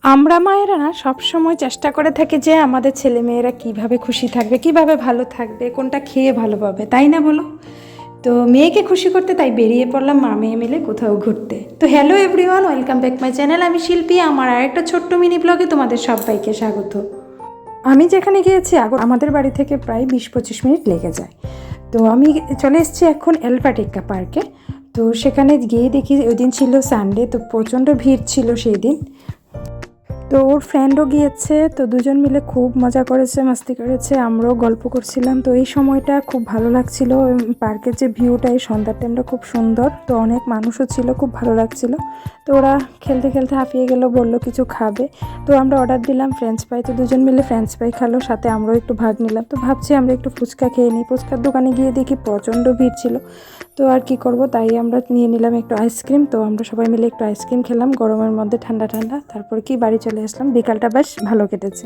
আমরা মায়েরা না সবসময় চেষ্টা করে থাকি যে আমাদের ছেলেমেয়েরা কিভাবে খুশি থাকবে, কিভাবে ভালো থাকবে, কোনটা খেয়ে ভালো পাবে, তাই না বলো? তো মেয়েকে খুশি করতে তাই বেরিয়ে পড়লাম মা মেয়ে মিলে কোথাও ঘুরতে। তো hello everyone, welcome back my channel. আমি শিল্পী, আমার আরেকটা ছোট্ট মিনি ব্লগে তোমাদের সবাইকে স্বাগত। আমি যেখানে গিয়েছি আমাদের বাড়ি থেকে প্রায় 20-25 মিনিট লেগে যায়। তো আমি চলে এসেছি এখন এলপাটিকা পার্কে। তো সেখানে গিয়ে দেখি ওই দিন ছিল সানডে, তো প্রচণ্ড ভিড় ছিল সেই দিন। তো ওর ফ্রেন্ডও গিয়েছে, তো দুজন মিলে খুব মজা করেছে, মাস্তি করেছে, আমরাও গল্প করছিলাম। তো এই সময়টা খুব ভালো লাগছিল, পার্কের যে ভিউটা এই সন্ধ্যার টাইমটা খুব সুন্দর। তো অনেক মানুষও ছিল, খুব ভালো লাগছিল। তো ওরা খেলতে খেলতে হাঁপিয়ে গেল, বলল কিছু খাবে। তো আমরা অর্ডার দিলাম ফ্রেঞ্চ ফ্রাই, তো দুজন মিলে ফ্রেঞ্চ ফ্রাই খালো, সাথে আমরাও একটু ভাগ নিলাম। তো ভাবছি আমরা একটু ফুচকা খেয়ে নিই। ফুচকার দোকানে গিয়ে দেখি প্রচণ্ড ভিড় ছিল। তো আর কি করব, তাই আমরা নিয়ে নিলাম একটু আইসক্রিম। তো আমরা সবাই মিলে একটু আইসক্রিম খেলাম গরমের মধ্যে, ঠান্ডা ঠান্ডা। তারপর কি বাড়ি চলে আসলাম, বিকালটা বেশ ভালো কেটেছে।